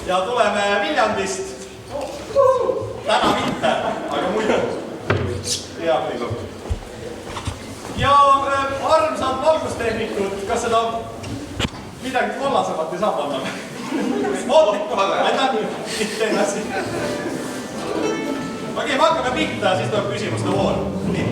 ja tuleme Viljandist. Täna mitte, aga muidu. Hea Priidu. Ja armsad valgustehnikud, kas seda midagi kollasemat ei saa panna? Aitäh, mitte edasi. Okei, me hakkame pihta, siis tuleb küsimuste voor. Nii.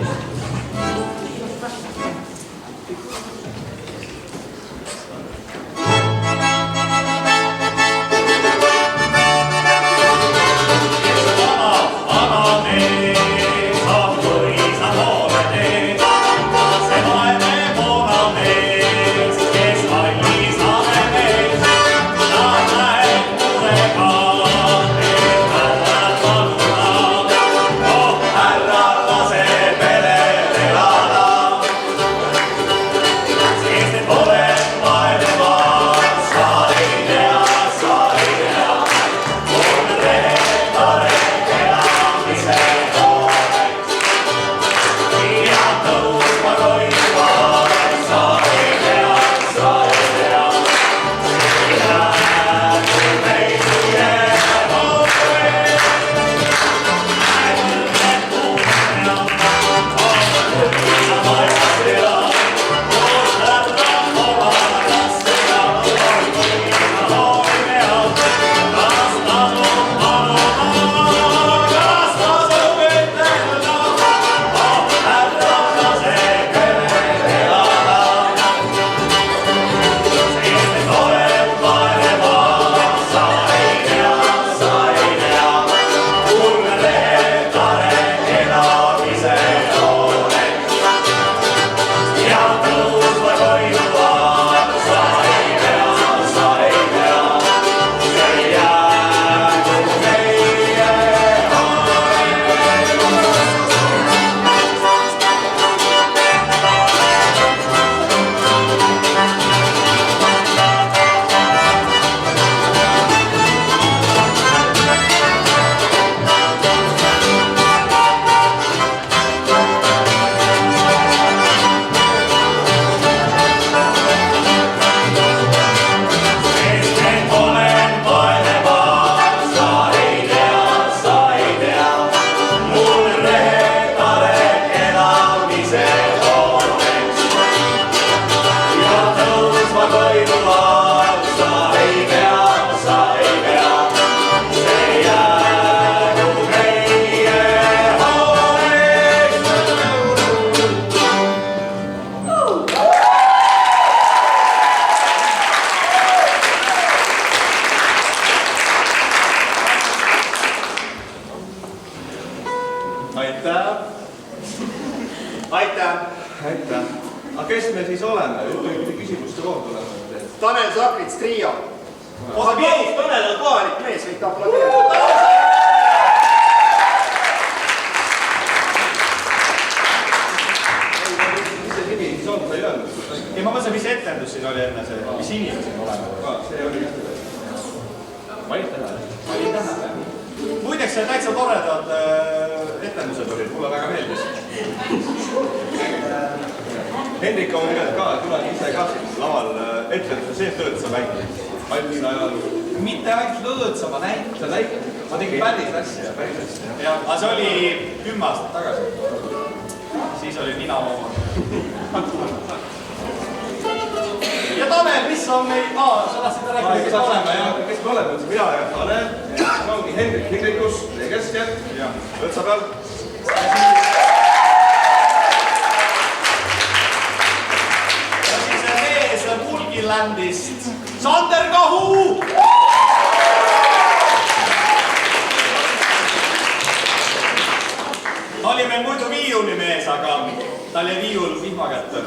Tanel Sakrits trio. Tanel on kohalik mees, võid aplodeerida. Mis see nimi siis on, sa ei öelnud? Ei, ma mõtlen, mis etendus siin oli enne see, mis inimene siin olema? See oli Vaid Tähe. Muideks täitsa toredad etendused olid, mulle väga meeldis. Hendrik on ühed ka, kunagi ise ka laval etenduse sees lõõtsa mängib. Mitte ainult lõõtsa, ma näitasin. Ma tegin päris asja. Aga see oli 10 aastat tagasi. Siis oli mina oma. Ja Tanel, mis on meil... Sa tahtsid rääkida, kes me oleme, jah? Kes me oleme? Mina ja Tanel. See ongi Hendrik Hindrikus, meie keskja. Lõõtsa peal. Pulgilandist Sander Kahu! Ta oli meil muidu viiulimees, aga tal jäi viiul vihma kätte.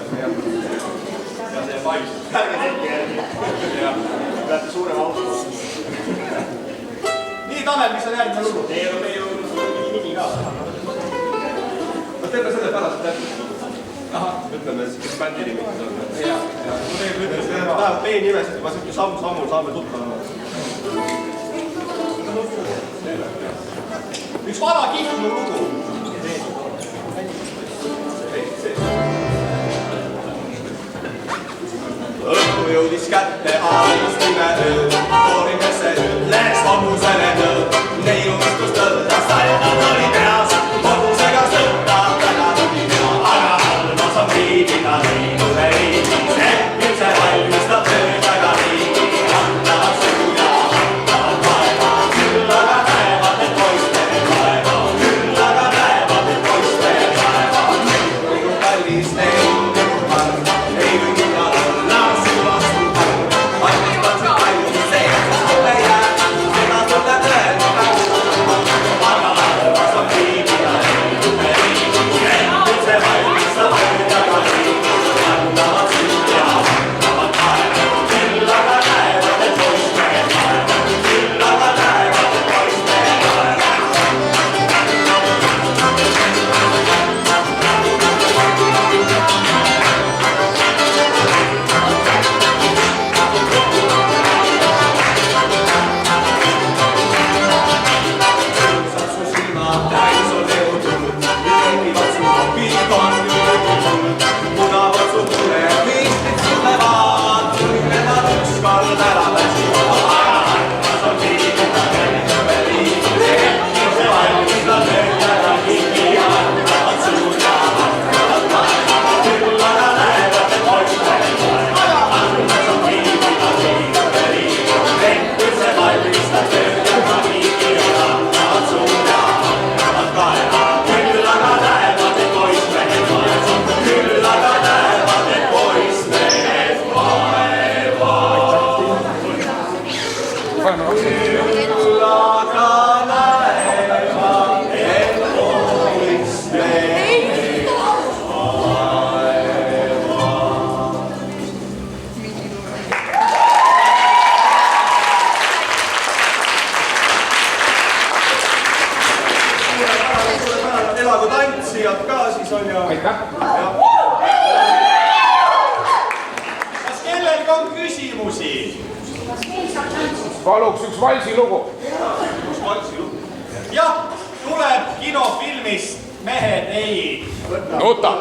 Ja see paik. Ärge tehke järgi. Peate suurema autos. Nii, Tanel, mis on järgmine lugu? Teie on meie nimi ka. Teeme selle pärast täpselt. Ütleme, kes bändi nimi on. Läheb B-nimesid juba siuke samm-sammul saame tuttavama. Üks vana Kihnu lugu. Õhku jõudis kätte aalis nime öö, koorime see ütles Elagu tantsijad ka siis on ja... Kas kellelgi on küsimusi? Paluks üks valsilugu. Üks valsilugu? Jah, tuleb kinofilmist Mehed ei Nuta.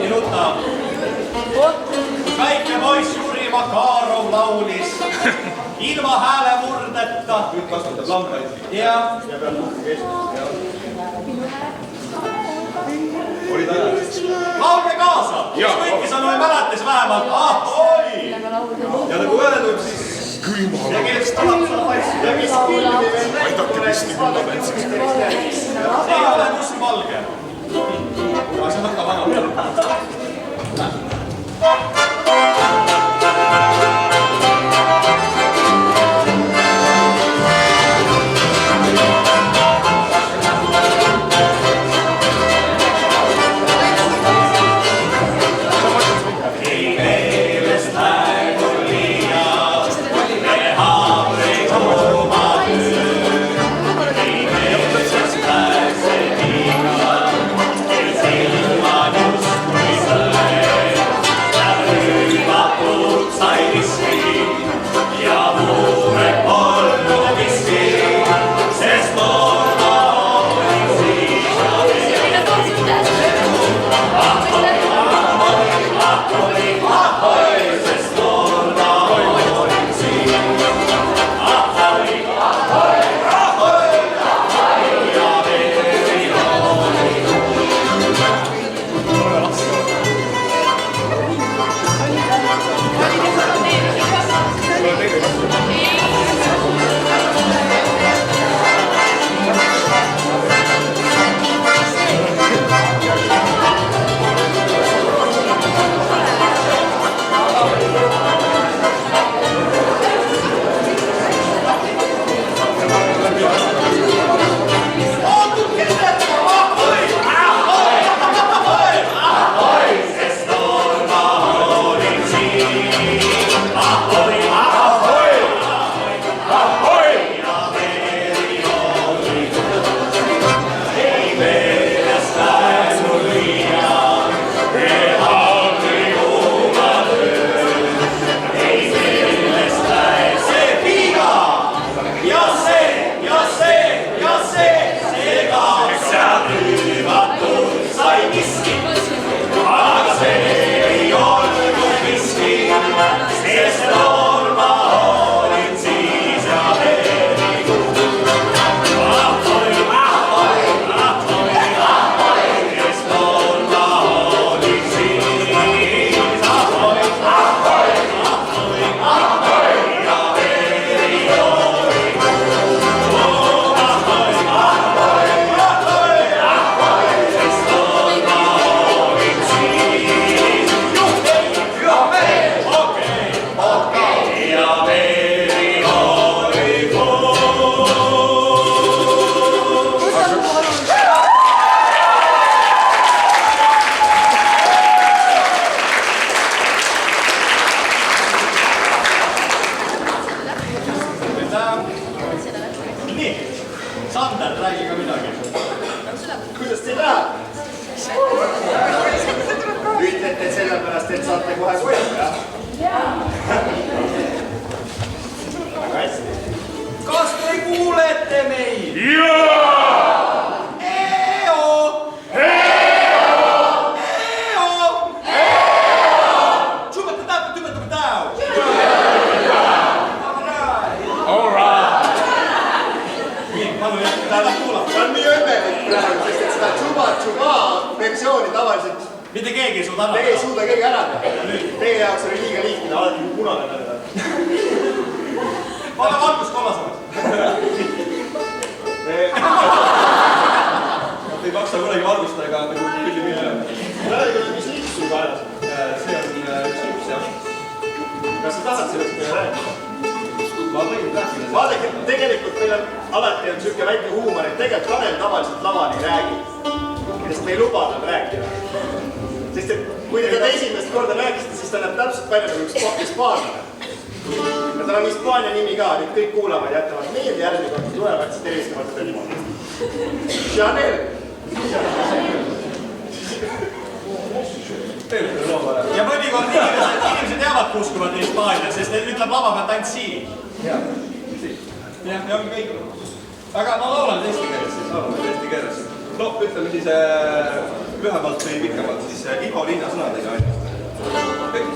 Ei nuta. Väike poiss Juri Makarov laulis ilma hääle murdeta. Nüüd kasvatab lambaid. Ja peab nuhku keskust. Oli ta ära? Laulge kaasa! Kes kõiki sõnu ei mäletas vähemalt? Ahoi! Ja nagu öeldud, siis... Ja kes tuleb seda passi? Ja mis filmi veel Aidake pisti mulle mätsiks. See ei ole mustvalge. Aga see mõtleb väga peale. Ma võin ka Vaadake, tegelikult meil on alati on siuke väike huumor, et tegelikult Tanel tavaliselt laval ei räägi. Sest me ei luba tal rääkida. Sest et kui te teda esimest korda rääkisite, siis ta näeb täpselt välja nagu üks hispaanlane. Ja tal on Hispaania nimi ka, nüüd kõik kuulavad ja jätavad meelde järgmine kord, kui tulevad, siis tervistavad teda niimoodi. Chanel! Ja mõnikord inimesed jäävad kuskuvad Hispaanias, sest need ütleb lava pealt ainult siin. Ja on kõik. Aga ma laulan eesti keeles siis, laulame eesti keeles. No ütleme siis lühemalt või pikemalt, siis Ivo Linna sõnadega ainult. Kõik.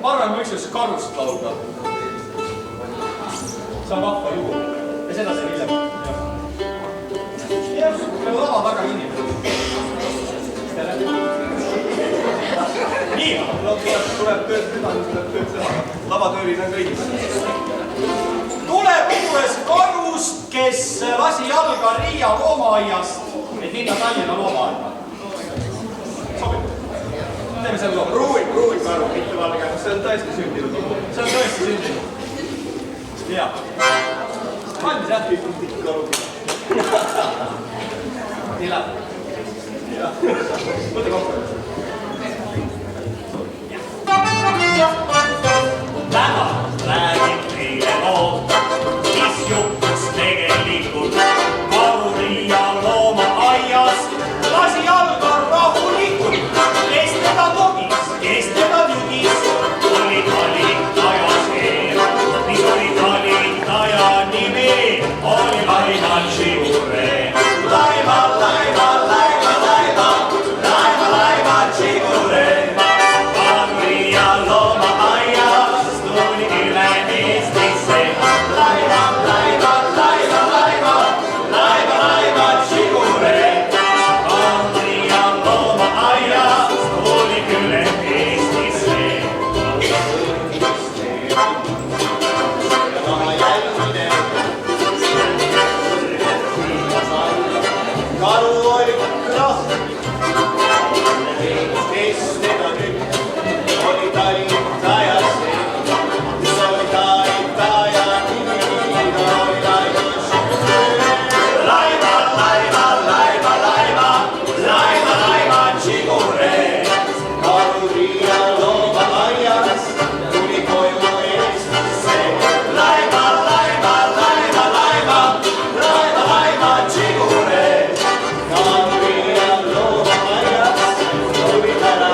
Ma arvan, ma võiks Karust laulda. See on vahva lugu. Ja seda see hiljem. Jah, nagu lava taga inimene. Nii, tuleb tööd teha. Lavatöörid on kõigis. Tuleb uues Karust, kes lasi jalga Riia loomaaiast, et minna Tallinna loomaaeda. Sobib. Teeme selle loo. Pruuid karu, mitte valge. See on tõesti sündinud. See on tõesti sündinud. Hea. Valmis jah? Karu. Nii läheb. Võta kokku. Täna räägib teile loo, mis juhtus tegelikult Karu-Riia loomaaias. Lasi jalga rahulikult, kes teda togis, kes teda nügis. Oli talitaja see, mis oli talitaja nimi, oli Laimal Tšigure. Laimal, Laimal, Laimal, Laimal, Laimal, Laimal Tšigure. Karu-Riia loomaaias tuli üle Eestisse. Laimal, Laimal, Laimal, Laimal, Laimal, Laimal Tšigure. Karu-Riia loomaaias tuli üle Eestisse. Karu oli krahv, kes teda nüüd oli talitaja see, mis oli talitaja nimi, oli Laimal Tšigure. Laimal, Laimal, Laimal, Laimal, Laimal, Laimal Tšigure. Karu-Riia loomaaias tuli koju Eestisse. Laimal, Laimal, Laimal, Laimal, Laimal, Laimal Tšigure. Karu-Riia loomaaias tuli täna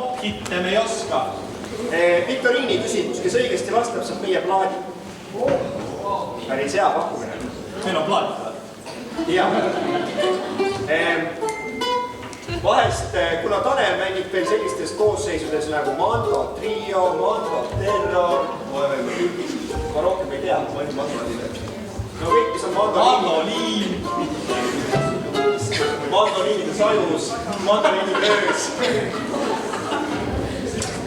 top-hitte me ei oska. Viktoriini küsimus, kes õigesti vastab, saab meie plaadi. Päris hea pakkumine. Meil on plaat. Jah. Vahest, kuna Tanel mängib veel sellistes koosseisudes nagu Mando Trio, Mando Terror, ma rohkem ei tea. No kõik, mis on Mandoliin. mandoliinide sajus, mandoliinide öös.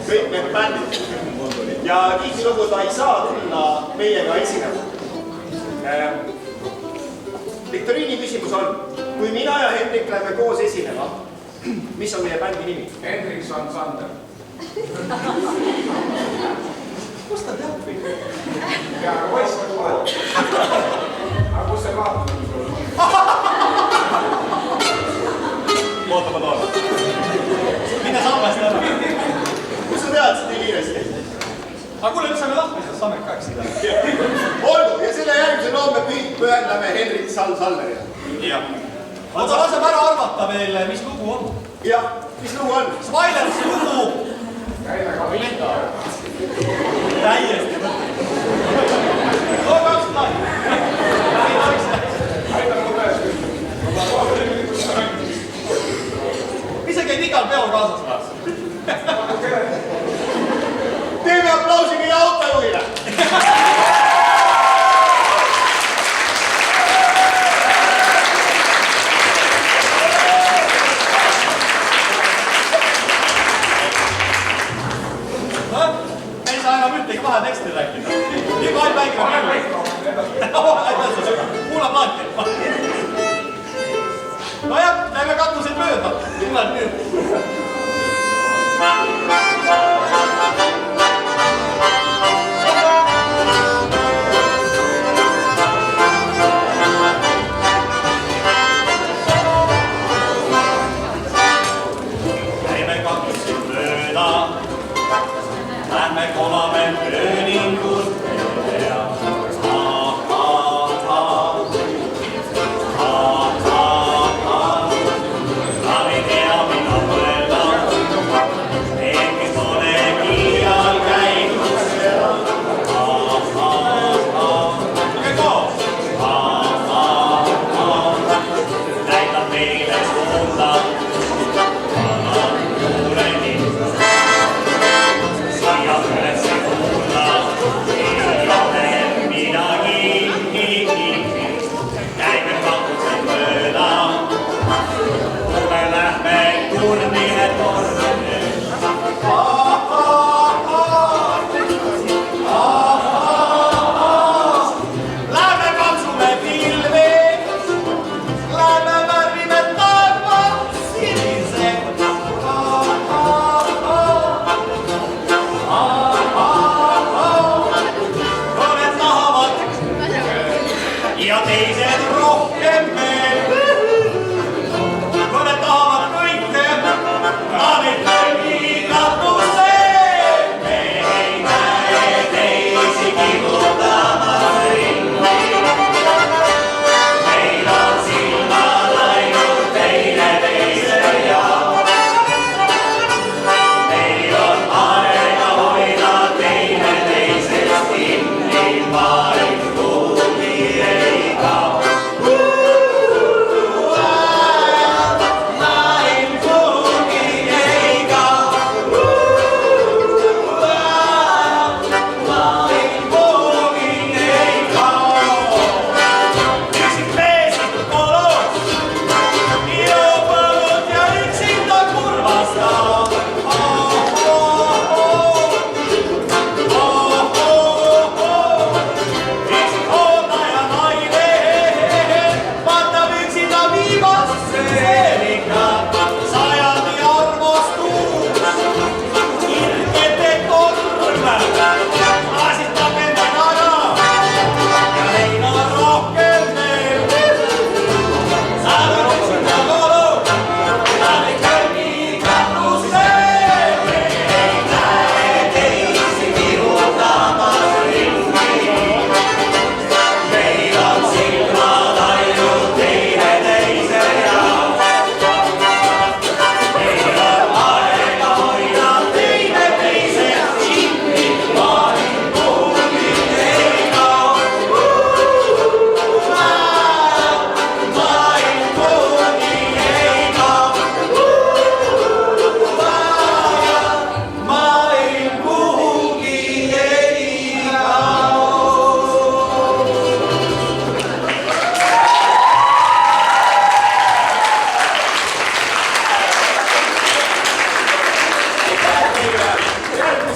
Kõik need bändid. Ja tihtilugu ta ei saa tulla meiega esinema. Viktoriini küsimus on, kui mina ja Hendrik läheme koos esinema, mis on meie bändi nimi? Hendrikson Sander. Kus ta teab kõik? Ja poiss on kohe. Aga kus see kaart on? Oota, ma toon. Mine sammest ära. Kus sa teadsid nii kiiresti? Aga kuule, nüüd saame lahti, sest saame ka eksida. Olgu, ja selle järgmise loo me pühendame Hendrik Sallerile. Jah. Oota, laseme ära arvata veel, mis lugu on. Jah, mis lugu on? Smilersi lugu. Käime ka vinda. Täiesti mõtlen. Too kaks plaani. Aitäh mu käes küll. Ise käid igal peol kaasas taas. Teeme aplausi meie autojuhile! Me ei saa enam ühtegi vahe teksti rääkida. Iga aeg mängime kuula plaati. Nojah, lähme katuseid mööda. Tuleb nüüd. Käime katuseid mööda. Lähme kolame ööningut ja ei tea, mida mõelda. Need, kes pole kiial käinud. Lugge koos. Näitab meile suunda. Anna kuuleni. Siia üles kuula.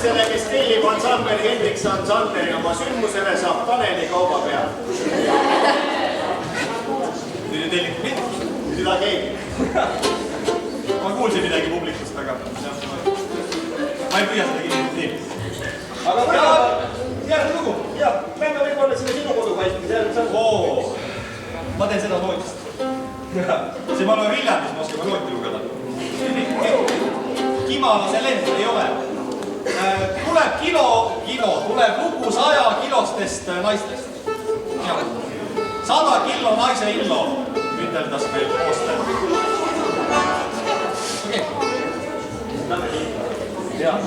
inimesele, kes tellib ansambel Hendrikson Sanderi oma sündmusele, saab Taneli kauba peal. Nüüd tellib mind. Seda keegi. Ma kuulsin midagi publikust, aga ma ei püüa seda kinni. Aga järg lugu. jah, lähme võib-olla sinna sinu kodukasti. Ma teen seda nootist. See ma olen Viljandis, ma oskan nooti lugeda. Kimalase lend ei ole. Tuleb tuleb lugu 100 kilostest naistest. 100 kilo naise illo, üteldas meil Ooster. Jaa.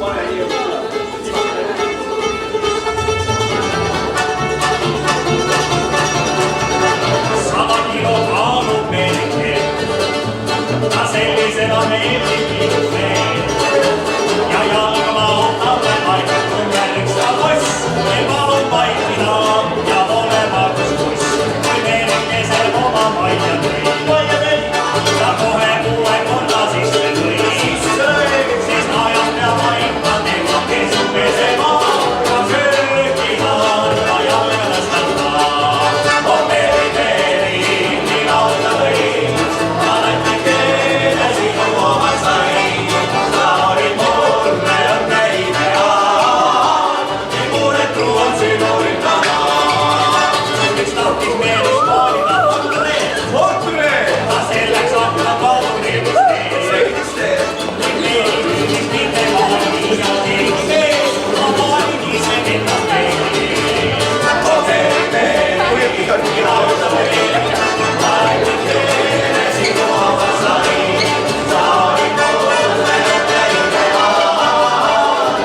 Pane nii juurde. 100 kilo kaalub meelik, ta sellisena meeldib meil. Ja jalgama talle paikab tunneliks ta poss, meil palub vaikida ja olema kus kuss. Kui meelikesel oma maia tõi, ta kohe uue korda sisse tõi. Siis najab pea paika tema kesukese maa, ja söökihaan ta jalgades tõmbab. On meri, nii lauda või, ma näitan keele sinu oma sai. Sa olid mulle õnneline ajal, nii muudetu on sinu rindana. Üks tahtis meeles maalida portreed, ta selleks hakkab kauduribust teed. Meelis mitte maali ja keegi teed, ma maalin ise ennast meeli. On meri, nii lauda või, ma näitan keele sinu oma sai. Sa olid mulle õnneline ajal,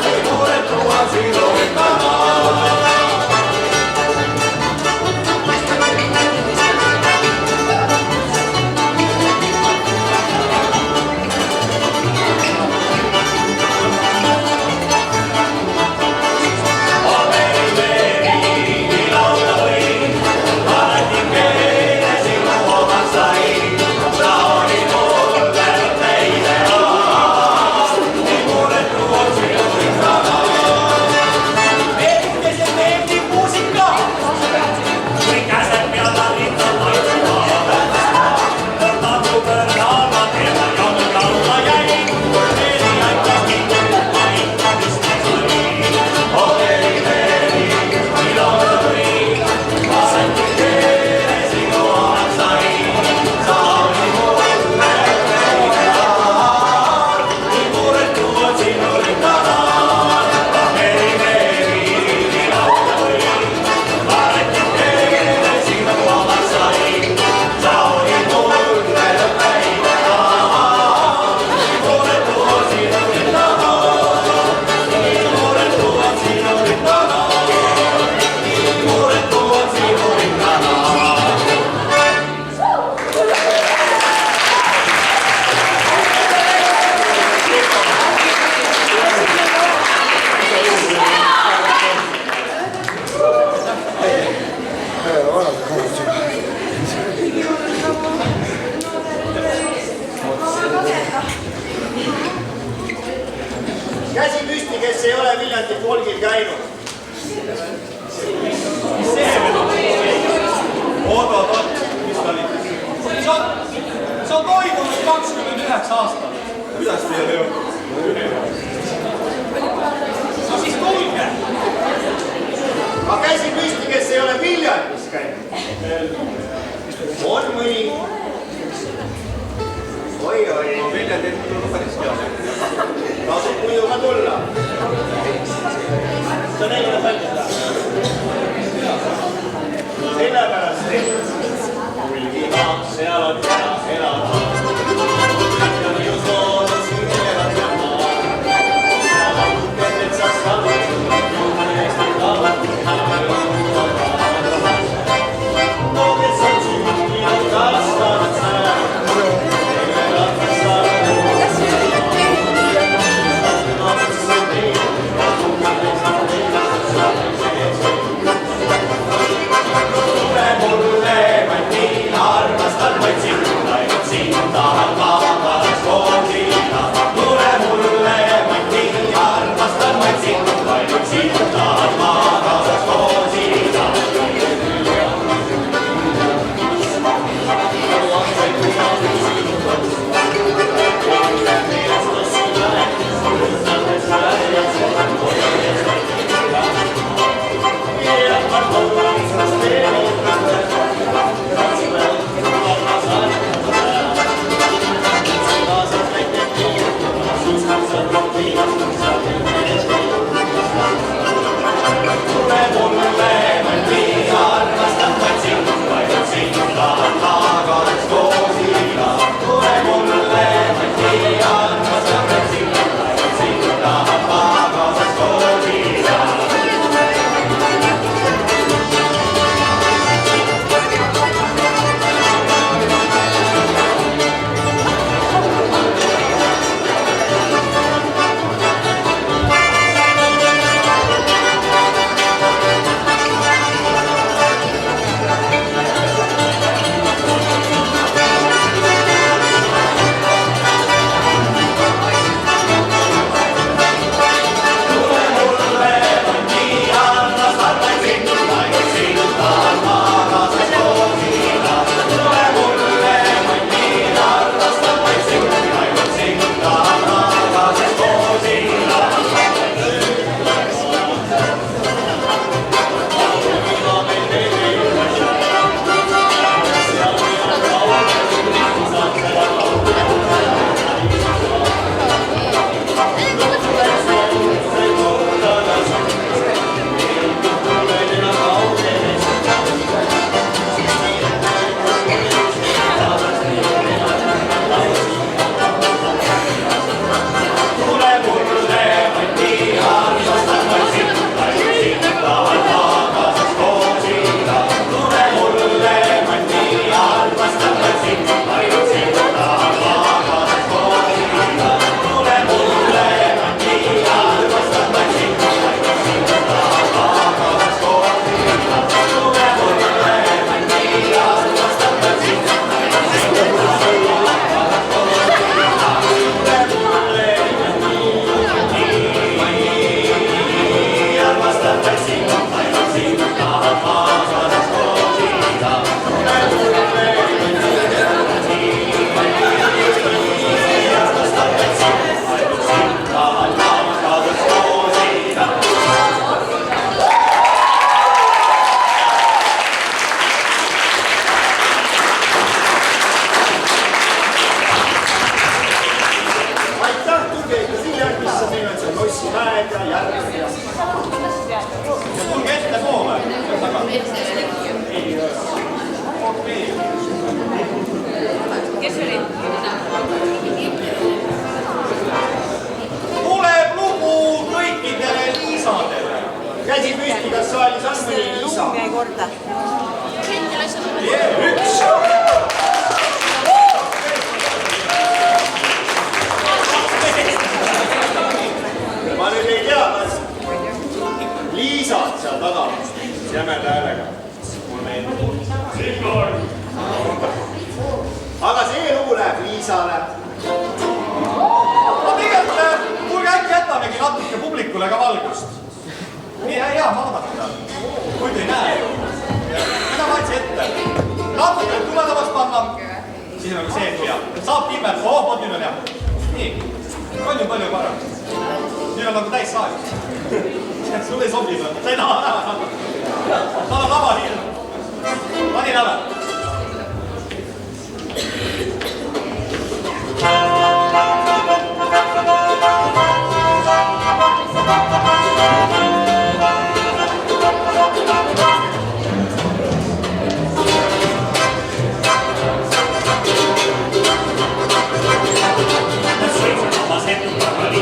nii muudetu on sinu rindana. Käsi püsti, kes ei ole Viljandi folgil käinud. Oot, mis ta oli? See on toimunud 29 aastat. Kuidas teie ei olnud? No siis tulge! Aga käsi püsti, kes ei ole Viljandis käinud. On mõni. Oi. Viljandi ei tulnud päris teada. Tasub muidu ka tulla. See on eelmine päldida. Sellepärast, et hulgiga seal on hea elada. Ja minu soov on siin elada maa. Seal on ketsas kalud, juhmeesti kavad, hämmer on. No kes on siin minu kastada? isale. No tegelikult, kuulge äkki jätamegi natuke publikule ka valgust. Nii hea vaadata. Muidu ei näe. Mida ma ütlesin ette? Natuke tuledamaks panna. Siis on nagu see pea. Saab timmel. Oh, nüüd on hea. Nii. On ju palju parem. Nüüd on nagu täis saag. Sul ei sobi seda. Sa ei taha näha saada. Taha lava nii. Pani läve. Oli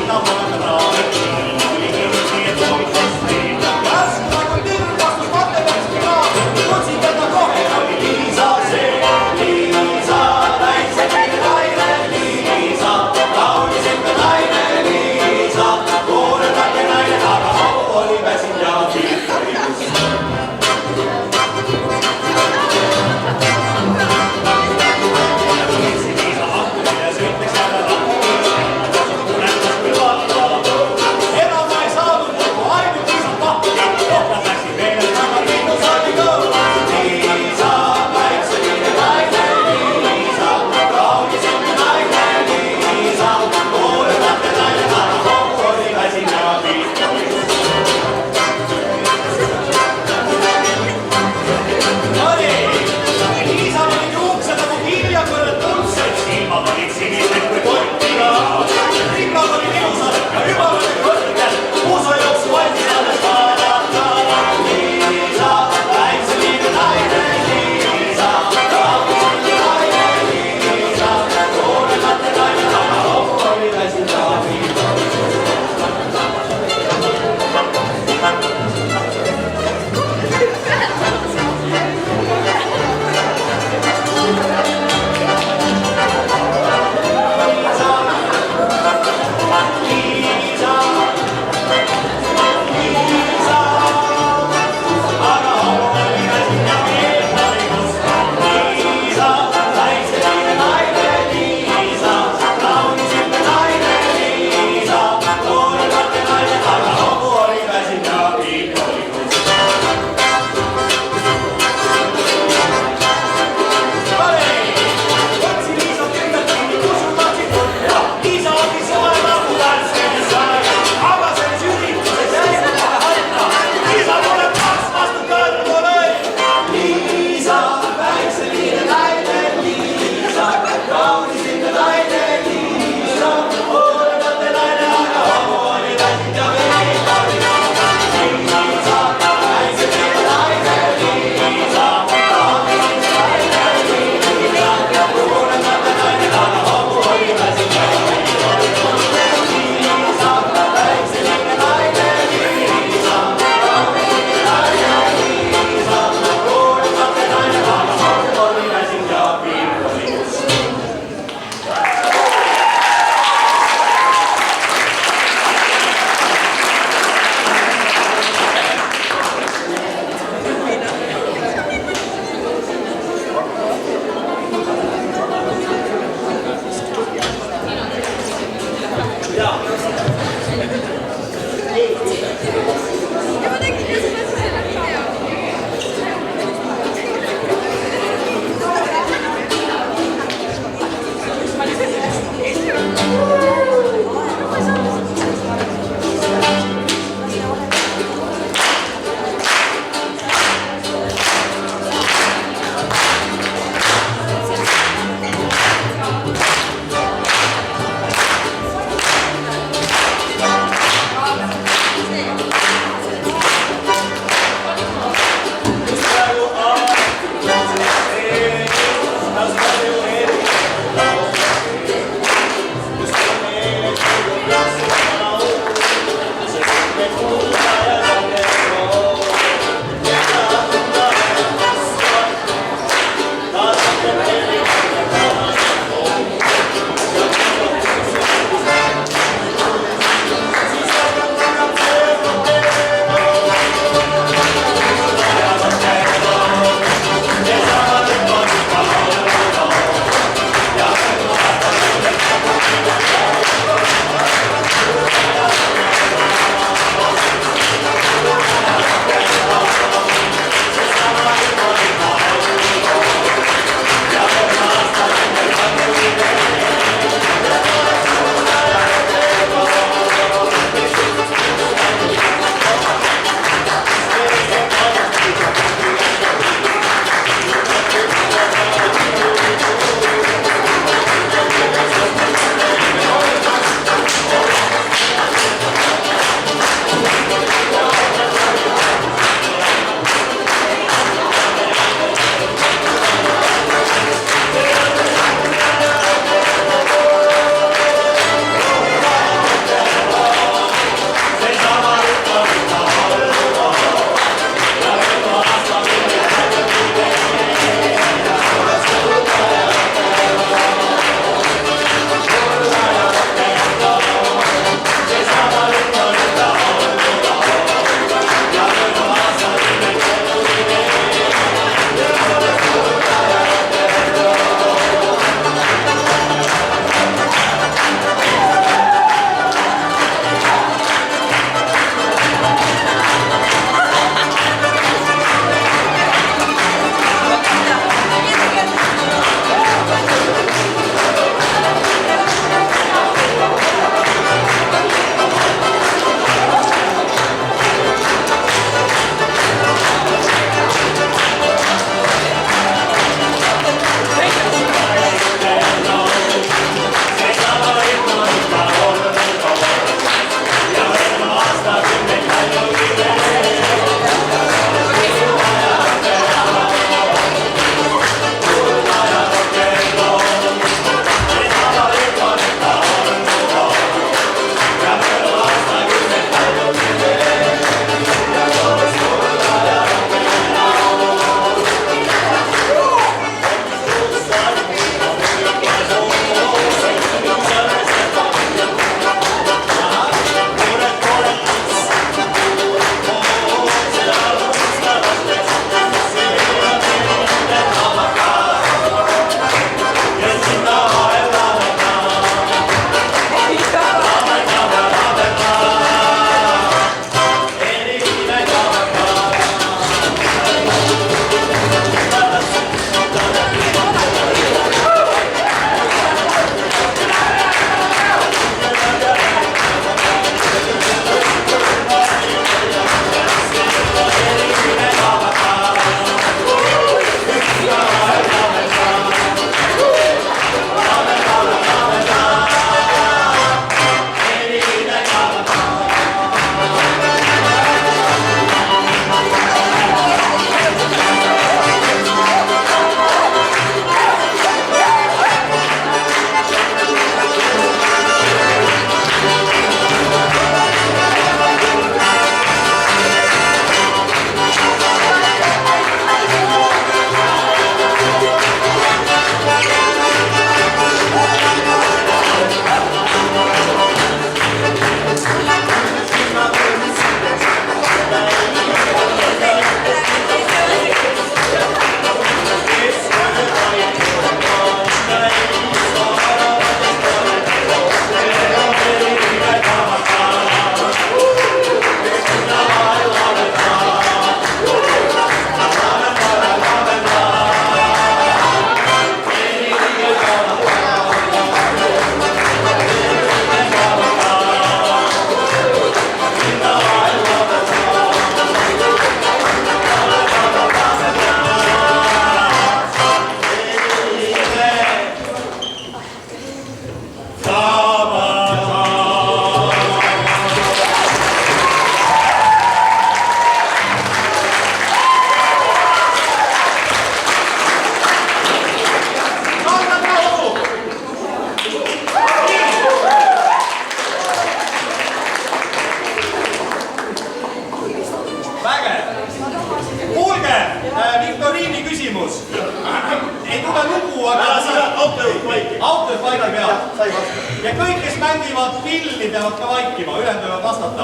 sa ei vasta. Ja kõik, kes mängivad pilli, peavad ka vaikima, ülejäänud võivad vastata.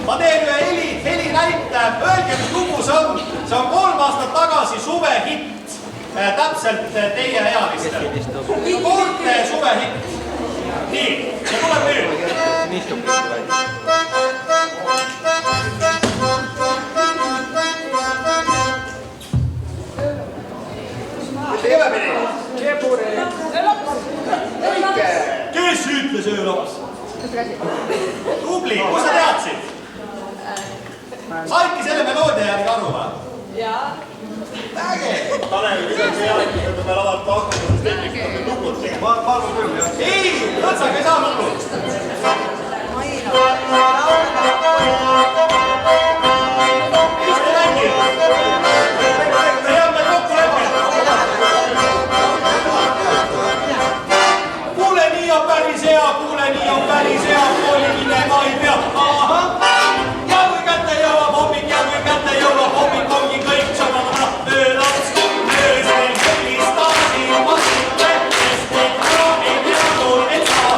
Ma teen ühe heli näite, öelge, mis lugu see on. See on 3 aastat tagasi suvehitt, täpselt teie ealistel. Koorte suvehitt. Nii, ja tuleb nüüd. Kõvemini. Õige. Kes ütles öölaps? Tubli, kus sa teadsid? Saidki selle meloodia järgi aru, või? Jaa. Äge! Tanel, kuidas see jälgib, et me lavalt pakkuda, sest tekiks need lukud tegema. Ma arvan küll, jah. Ei, Lõtsaga ei saa lugu. Mis te mängid? See on meil kokku leppinud. Kuule, nii on päris hea, kooli minema ei pea. Ahah. Ja kui kätte jõuab hommik ongi kõik sama. Öölaps, öös meil helistasi massile, sest neid kraami peatul ei saa.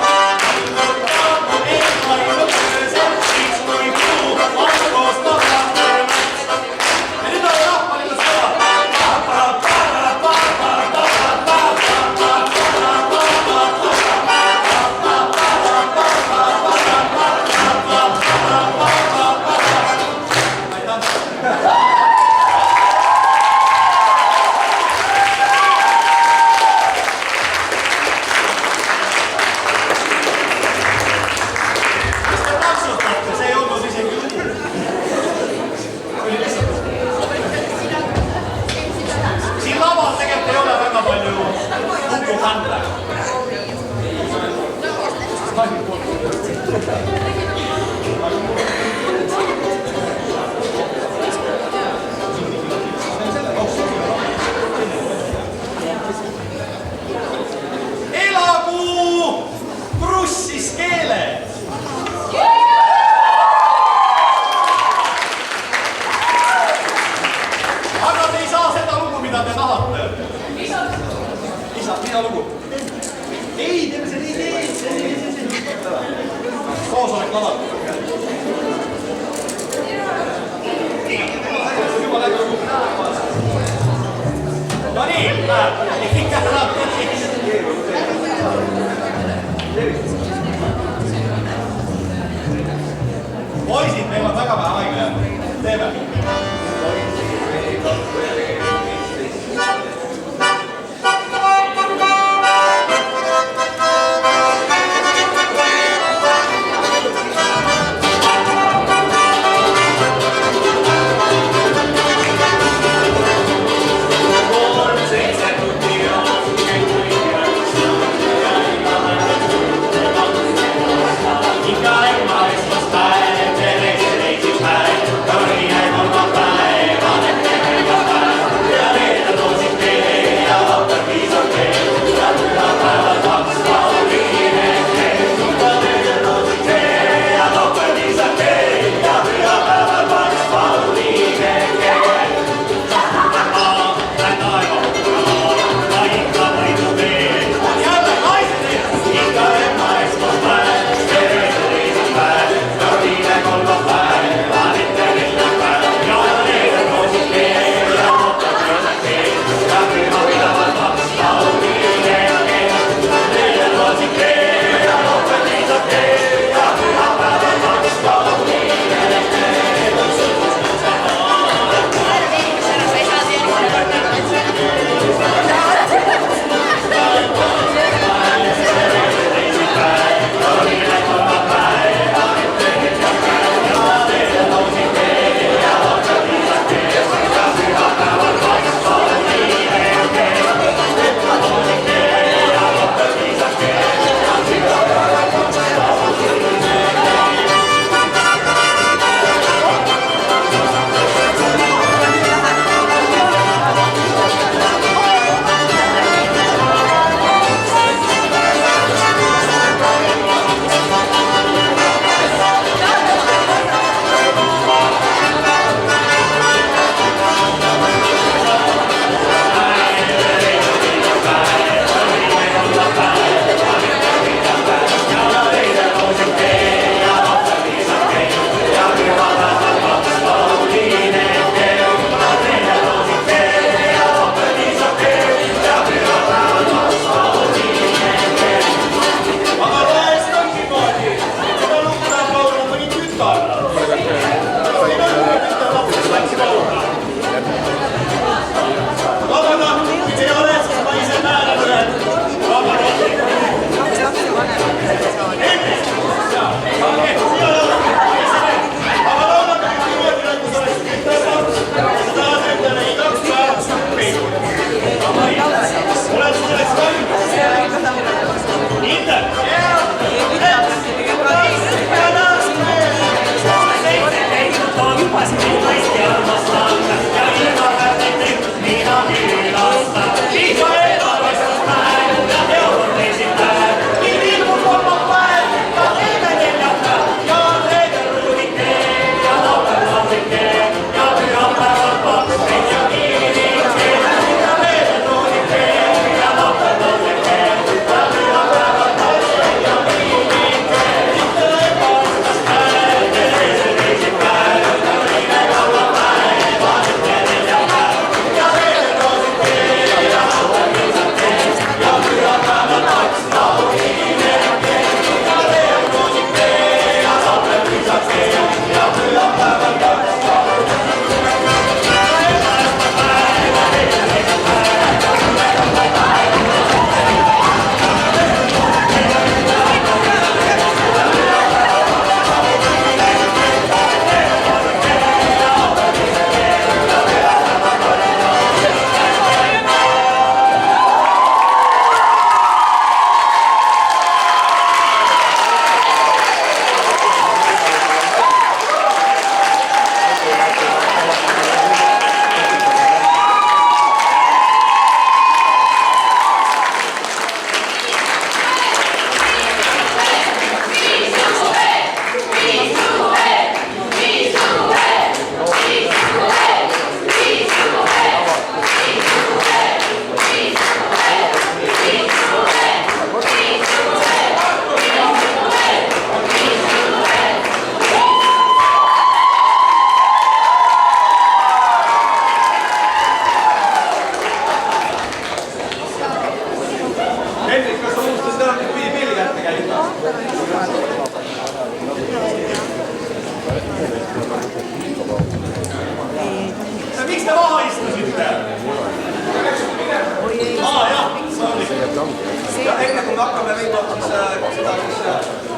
Poisid, meil on väga vähe aega jäänud. Teeme.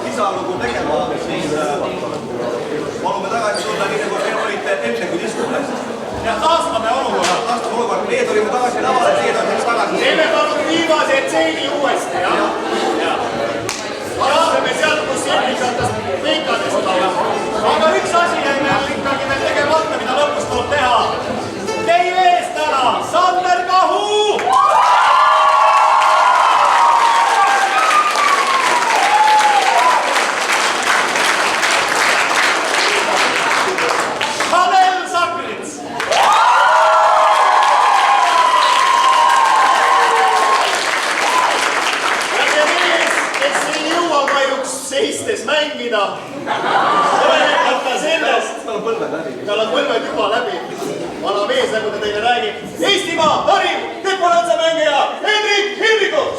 lisalugu tegema, siis palume tagasi tulla nii, nagu te olite enne, kui diskussioon läks. Ja taastame olukorda. Meie tulime tagasi lavale, teie tulite tagasi. Teeme palun viimase tseeni uuesti, jah? Alustame sealt, kus ilmikatest pinkadest tuleb. Aga üks asi jäi meil ikkagi veel tegemata, mida lõpus tuleb teha. Teie ees täna Sander Kahu! Tanel Sakrits! Ja see mees, kes ei jõua kahjuks seistes mängida, olenemata sellest, tal on põlved juba läbi. Vana mees, nagu ta teile räägib, Eestimaa parim deponantsamängija Hendrik Hindrikus!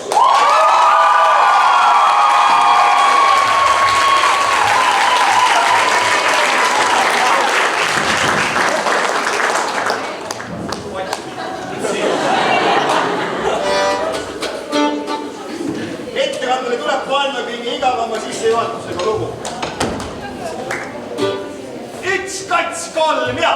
Ettekandele tuleb panna kõige igavama sissejuhatusega lugu. 1, 2, 3 ja!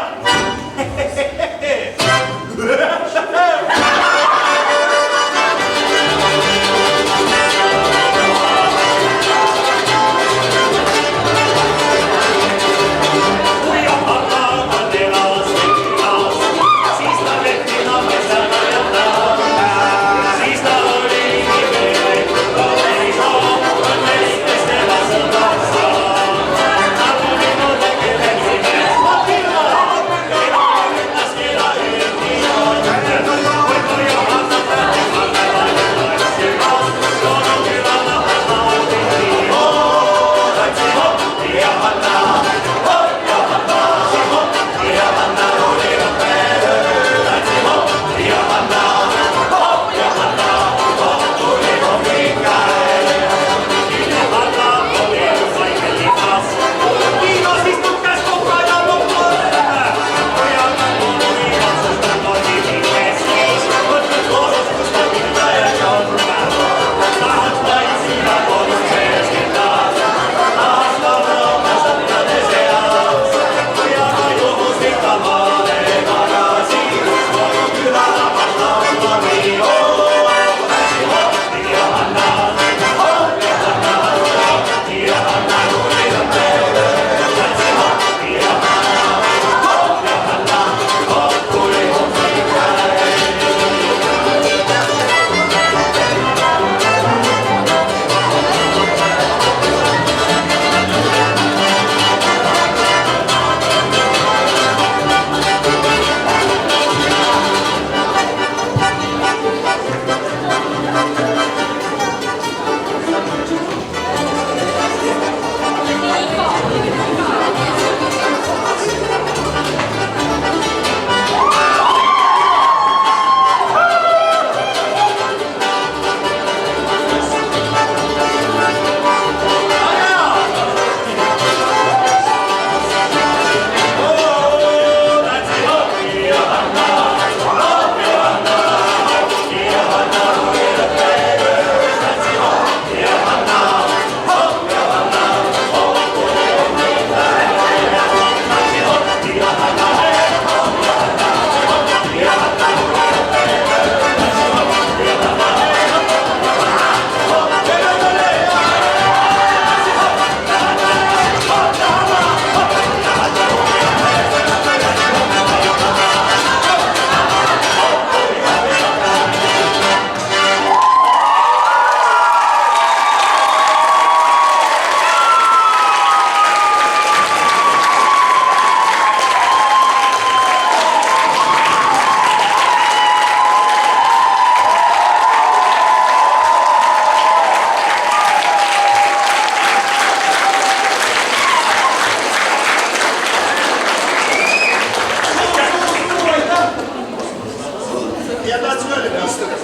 Ja tahtsin öelda, et istuda.